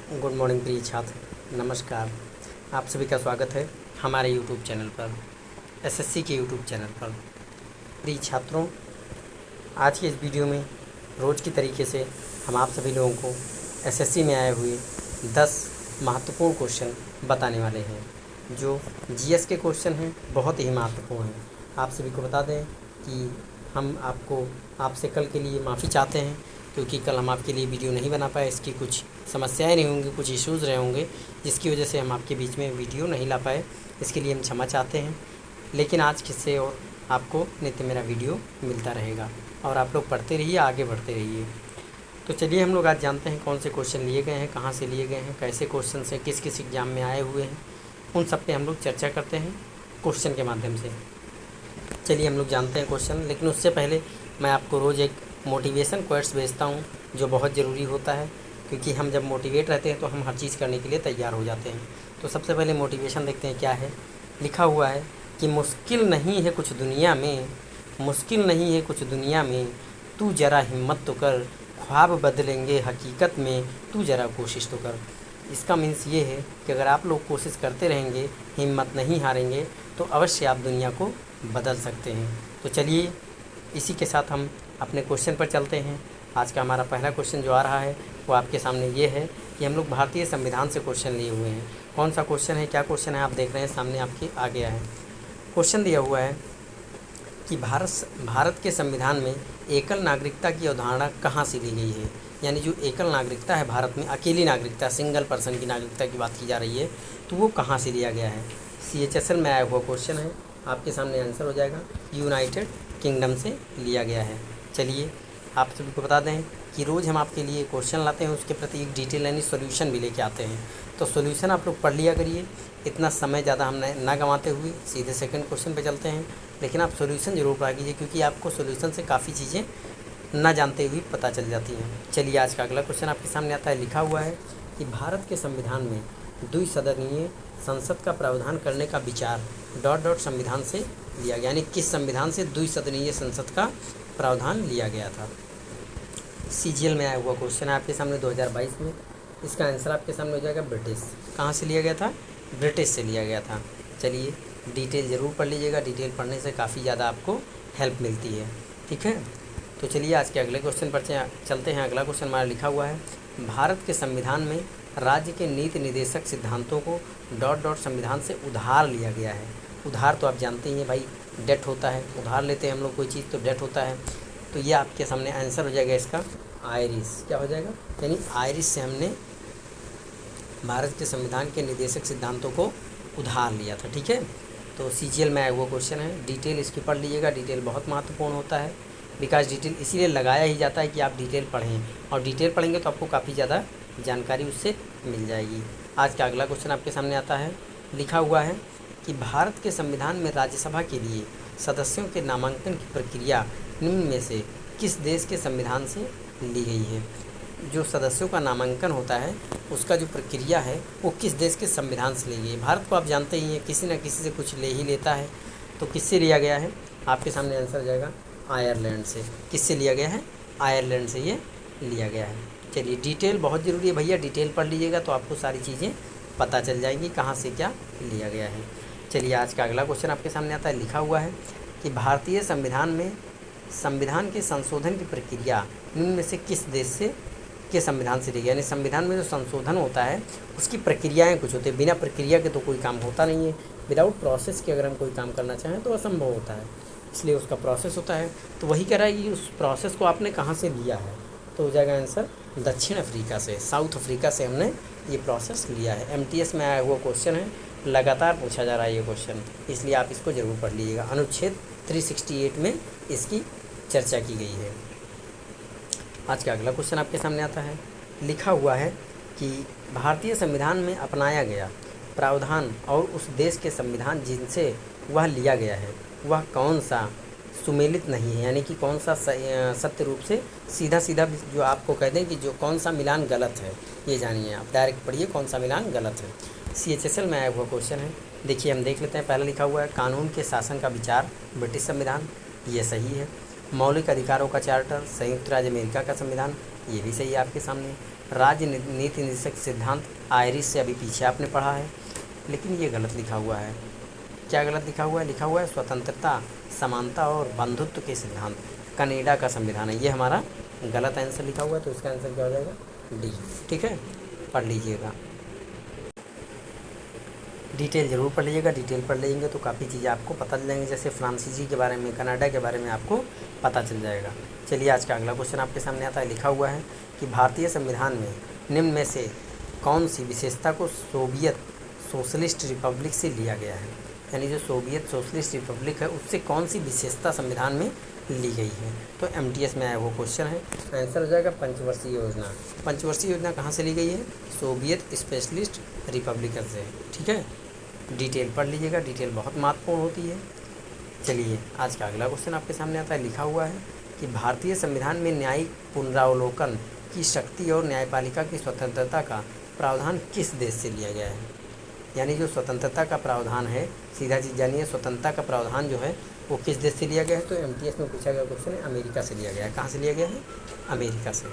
Good morning प्रिय छात्र, नमस्कार। आप सभी का स्वागत है हमारे यूट्यूब चैनल पर, एसएससी के यूट्यूब चैनल पर। प्रिय छात्रों, आज के इस वीडियो में रोज़ की तरीके से हम आप सभी लोगों को एसएससी में आए हुए 10 महत्वपूर्ण क्वेश्चन बताने वाले हैं, जो जीएस के क्वेश्चन हैं, बहुत ही महत्वपूर्ण हैं। आप सभी को बता दें कि हम आपसे कल के लिए माफ़ी चाहते हैं, क्योंकि कल हम आपके लिए वीडियो नहीं बना पाए। इसकी कुछ समस्याएं नहीं होंगी, कुछ इश्यूज़ रहे होंगे, जिसकी वजह से हम आपके बीच में वीडियो नहीं ला पाए। इसके लिए हम क्षमा चाहते हैं। लेकिन आज किससे और आपको नित्य मेरा वीडियो मिलता रहेगा, और आप लोग पढ़ते रहिए, आगे बढ़ते रहिए। तो चलिए हम लोग आज जानते हैं कौन से क्वेश्चन लिए गए हैं, कहाँ से लिए गए हैं, कैसे क्वेश्चन से किस किस एग्ज़ाम में आए हुए हैं, उन सब पे हम लोग चर्चा करते हैं क्वेश्चन के माध्यम से। चलिए हम लोग जानते हैं क्वेश्चन, लेकिन उससे पहले मैं आपको रोज़ एक मोटिवेशन क्वेट्स भेजता हूँ, जो बहुत ज़रूरी होता है, क्योंकि हम जब मोटिवेट रहते हैं तो हम हर चीज़ करने के लिए तैयार हो जाते हैं। तो सबसे पहले मोटिवेशन देखते हैं क्या है। लिखा हुआ है कि मुश्किल नहीं है कुछ दुनिया में, मुश्किल नहीं है कुछ दुनिया में, तू ज़रा हिम्मत तो कर, ख्वाब बदलेंगे हकीकत में, तू ज़रा कोशिश तो कर। इसका मीन्स ये है कि अगर आप लोग कोशिश करते रहेंगे, हिम्मत नहीं हारेंगे, तो अवश्य आप दुनिया को बदल सकते हैं। तो चलिए इसी के साथ हम अपने क्वेश्चन पर चलते हैं। आज का हमारा पहला क्वेश्चन जो आ रहा है वो आपके सामने ये है कि हम लोग भारतीय संविधान से क्वेश्चन लिए हुए हैं। कौन सा क्वेश्चन है, क्या क्वेश्चन है, आप देख रहे हैं सामने आपके आ गया है। क्वेश्चन दिया हुआ है कि भारत के संविधान में एकल नागरिकता की अवधारणा कहाँ से ली गई है। यानी जो एकल नागरिकता है भारत में, अकेली नागरिकता, सिंगल पर्सन की नागरिकता की बात की जा रही है, तो वो कहाँ से लिया गया है। CHSL में आया हुआ क्वेश्चन है, आपके सामने आंसर हो जाएगा, यूनाइटेड किंगडम से लिया गया है। चलिए आप सभी को बता दें कि रोज़ हम आपके लिए क्वेश्चन लाते हैं, उसके प्रति एक डिटेल यानी सॉल्यूशन भी लेके आते हैं। तो सॉल्यूशन आप लोग पढ़ लिया करिए, इतना समय ज़्यादा हम ना गंवाते हुए सीधे सेकंड क्वेश्चन पे चलते हैं। लेकिन आप सॉल्यूशन ज़रूर पढ़ा कीजिए, क्योंकि आपको सॉल्यूशन से काफ़ी चीज़ें ना जानते हुए पता चल जाती हैं। चलिए आज का अगला क्वेश्चन आपके सामने आता है। लिखा हुआ है कि भारत के संविधान में द्विसदनीय संसद का प्रावधान करने का विचार डॉट डॉट संविधान से लिया गया। यानी किस संविधान से द्विसदनीय संसद का प्रावधान लिया गया था। CGL में आया हुआ क्वेश्चन है आपके सामने 2022 में। इसका आंसर आपके सामने हो जाएगा ब्रिटिश। कहाँ से लिया गया था? ब्रिटिश से लिया गया था। चलिए डिटेल ज़रूर पढ़ लीजिएगा, डिटेल पढ़ने से काफ़ी ज़्यादा आपको हेल्प मिलती है, ठीक है। तो चलिए आज के अगले क्वेश्चन पर चलते हैं। अगला क्वेश्चन हमारा लिखा हुआ है, भारत के संविधान में राज्य के नीति निर्देशक सिद्धांतों को डॉट डॉट संविधान से उधार लिया गया है। उधार तो आप जानते ही हैं भाई, डेट होता है, उधार लेते हैं हम लोग कोई चीज़ तो डेट होता है। तो ये आपके सामने आंसर हो जाएगा इसका आयरिश। क्या हो जाएगा? यानी आयरिश से हमने भारत के संविधान के निर्देशक सिद्धांतों को उधार लिया था, ठीक है। तो CGL में आया हुआ क्वेश्चन है, डिटेल इसकी पढ़ लीजिएगा। डिटेल बहुत महत्वपूर्ण होता है, बिकॉज डिटेल इसीलिए लगाया ही जाता है कि आप डिटेल पढ़ें, और डिटेल पढ़ेंगे तो आपको काफ़ी ज़्यादा जानकारी उससे मिल जाएगी। आज का अगला क्वेश्चन आपके सामने आता है। लिखा हुआ है कि भारत के संविधान में राज्यसभा के लिए सदस्यों के नामांकन की प्रक्रिया निम्न में से किस देश के संविधान से ली गई है। जो सदस्यों का नामांकन होता है उसका जो प्रक्रिया है वो किस देश के संविधान से ली गई है। भारत को आप जानते ही हैं, किसी न किसी से कुछ ले ही लेता है, तो किससे लिया गया है? आपके सामने आंसर जाएगा आयरलैंड से। किससे लिया गया है? आयरलैंड से ये लिया गया है। चलिए डिटेल बहुत ज़रूरी है भैया, डिटेल पढ़ लीजिएगा तो आपको सारी चीज़ें पता चल जाएंगी कहाँ से क्या लिया गया है। चलिए आज का अगला क्वेश्चन आपके सामने आता है। लिखा हुआ है कि भारतीय संविधान में संविधान के संशोधन की प्रक्रिया निम्न में से किस देश से के संविधान से ली गई। यानी संविधान में जो संशोधन होता है उसकी प्रक्रियाएं कुछ होती है, बिना प्रक्रिया के तो कोई काम होता नहीं है। विदाउट प्रोसेस के अगर हम कोई काम करना चाहें तो असंभव होता है, इसलिए उसका प्रोसेस होता है। तो वही कह रहा है कि उस प्रोसेस को आपने कहाँ से लिया है, तो हो जाएगा आंसर दक्षिण अफ्रीका से, साउथ अफ्रीका से हमने ये प्रोसेस लिया है। MTS में आया हुआ क्वेश्चन है, लगातार पूछा जा रहा है ये क्वेश्चन, इसलिए आप इसको ज़रूर पढ़ लीजिएगा। अनुच्छेद 368 में इसकी चर्चा की गई है। आज का अगला क्वेश्चन आपके सामने आता है। लिखा हुआ है कि भारतीय संविधान में अपनाया गया प्रावधान और उस देश के संविधान जिनसे वह लिया गया है वह कौन सा सुमेलित नहीं है। यानी कि कौन सा सत्य रूप से सीधा सीधा जो आपको कह दें कि जो कौन सा मिलान गलत है, ये जानिए आप, डायरेक्ट पढ़िए कौन सा मिलान गलत है। CHSL में आया हुआ क्वेश्चन है, देखिए हम देख लेते हैं। पहला लिखा हुआ है कानून के शासन का विचार ब्रिटिश संविधान, ये सही है। मौलिक अधिकारों का चार्टर संयुक्त राज्य अमेरिका का संविधान, ये भी सही है आपके सामने। राजनीति निर्देशक सिद्धांत आयरिश से अभी पीछे आपने पढ़ा है, लेकिन ये गलत लिखा हुआ है। क्या गलत लिखा हुआ है? लिखा हुआ है स्वतंत्रता, समानता और बंधुत्व के सिद्धांत कनाडा का संविधान है। ये हमारा गलत आंसर लिखा हुआ है, तो इसका आंसर क्या हो जाएगा? डी। ठीक है, पढ़ लीजिएगा, डिटेल ज़रूर पढ़ लीजिएगा। डिटेल पढ़ लेंगे तो काफ़ी चीज़ें आपको पता चल जाएंगी, जैसे फ्रांसीसी के बारे में, कनाडा के बारे में आपको पता चल जाएगा। चलिए आज का अगला क्वेश्चन आपके सामने आता है। लिखा हुआ है कि भारतीय संविधान में निम्न में से कौन सी विशेषता को सोवियत सोशलिस्ट रिपब्लिक से लिया गया है? यानी जो सोवियत सोशलिस्ट रिपब्लिक है उससे कौन सी विशेषता संविधान में ली गई है? तो MTS में आया वो क्वेश्चन है। आंसर हो जाएगा पंचवर्षीय योजना। पंचवर्षीय योजना कहाँ से ली गई है? सोवियत सोशलिस्ट रिपब्लिक से। ठीक है, डिटेल पढ़ लीजिएगा, डिटेल बहुत महत्वपूर्ण होती है। चलिए आज का अगला क्वेश्चन आपके सामने आता है। लिखा हुआ है कि भारतीय संविधान में न्यायिक पुनरावलोकन की शक्ति और न्यायपालिका की स्वतंत्रता का प्रावधान किस देश से लिया गया है? यानी जो स्वतंत्रता का प्रावधान है, सीधा चीज जानिए, स्वतंत्रता का प्रावधान जो है वो किस देश से लिया गया है? तो MTS में पूछा गया क्वेश्चन है, अमेरिका से लिया गया है। कहाँ से लिया गया है? अमेरिका से।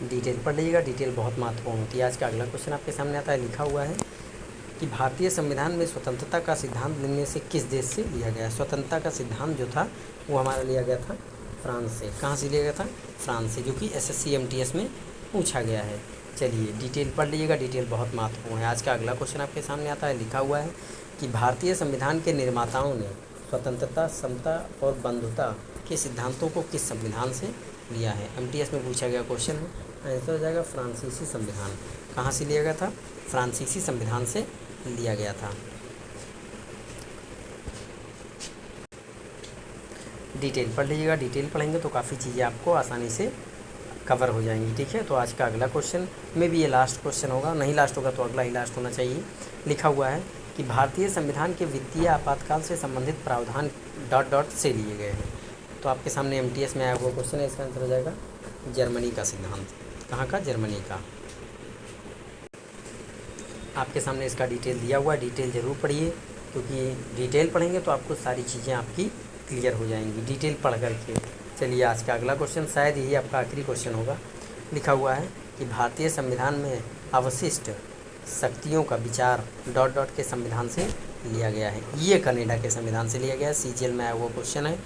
डिटेल पढ़ लीजिएगा, डिटेल बहुत महत्वपूर्ण होती है। आज का अगला क्वेश्चन आपके सामने आता है। लिखा हुआ है कि भारतीय संविधान में स्वतंत्रता का सिद्धांत निम्न से किस देश से लिया गया है? स्वतंत्रता का सिद्धांत जो था वो हमारा लिया गया था फ्रांस से। कहाँ से लिया गया था? फ्रांस से, जो कि SSC MTS में पूछा गया है। चलिए डिटेल पढ़ लीजिएगा, डिटेल बहुत महत्वपूर्ण है। आज का अगला क्वेश्चन आपके सामने आता है। लिखा हुआ है कि भारतीय संविधान के निर्माताओं ने स्वतंत्रता, समता और बंधुता के सिद्धांतों को किस संविधान से लिया है? MTS में पूछा गया क्वेश्चन है। आंसर हो जाएगा फ्रांसीसी संविधान। कहाँ से लिया गया था? फ्रांसीसी संविधान से लिया गया था। डिटेल पढ़ लीजिएगा, डिटेल पढ़ेंगे तो काफ़ी चीज़ें आपको आसानी से कवर हो जाएंगी। ठीक है, तो आज का अगला क्वेश्चन में भी ये लास्ट क्वेश्चन होगा, नहीं लास्ट होगा तो अगला ही लास्ट होना चाहिए। लिखा हुआ है कि भारतीय संविधान के वित्तीय आपातकाल से संबंधित प्रावधान ... से लिए गए हैं। तो आपके सामने MTS में आया हुआ क्वेश्चन है, इसका आंसर हो जाएगा जर्मनी का सिद्धांत। कहाँ का? जर्मनी का। आपके सामने इसका डिटेल दिया हुआ है, डिटेल ज़रूर पढ़िए, क्योंकि डिटेल पढ़ेंगे तो आपको सारी चीज़ें आपकी क्लियर हो जाएंगी डिटेल पढ़ करके। चलिए आज का अगला क्वेश्चन शायद यही आपका आखिरी क्वेश्चन होगा। लिखा हुआ है कि भारतीय संविधान में अवशिष्ट शक्तियों का विचार ... के संविधान से लिया गया है। ये कनाडा के संविधान से लिया गया है। CGL में आया हुआ क्वेश्चन है।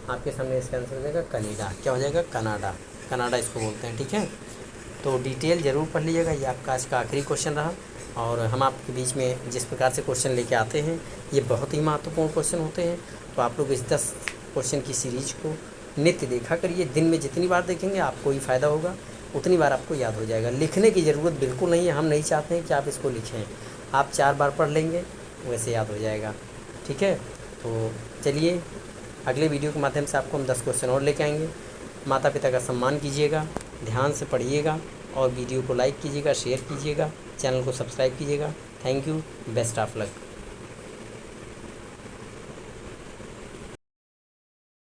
आपके सामने इसका आंसर हो जाएगा कनाडा। क्या हो जाएगा? कनाडा। कनाडा इसको बोलते हैं। ठीक है, तो डिटेल ज़रूर पढ़ लीजिएगा। ये आपका आज का आखिरी क्वेश्चन रहा, और हम आपके बीच में जिस प्रकार से क्वेश्चन लेके आते हैं ये बहुत ही महत्वपूर्ण क्वेश्चन होते हैं। तो आप लोग इस 10 क्वेश्चन की सीरीज को नित्य देखा करिए। दिन में जितनी बार देखेंगे आपको ही फ़ायदा होगा, उतनी बार आपको याद हो जाएगा। लिखने की ज़रूरत बिल्कुल नहीं है, हम नहीं चाहते हैं कि आप इसको लिखें। आप 4 बार पढ़ लेंगे वैसे याद हो जाएगा। ठीक है, तो चलिए अगले वीडियो के माध्यम से आपको हम 10 क्वेश्चन और लेके आएंगे। माता पिता का सम्मान कीजिएगा, ध्यान से पढ़िएगा, और वीडियो को लाइक कीजिएगा, शेयर कीजिएगा, चैनल को सब्सक्राइब कीजिएगा। Thank you, best of luck.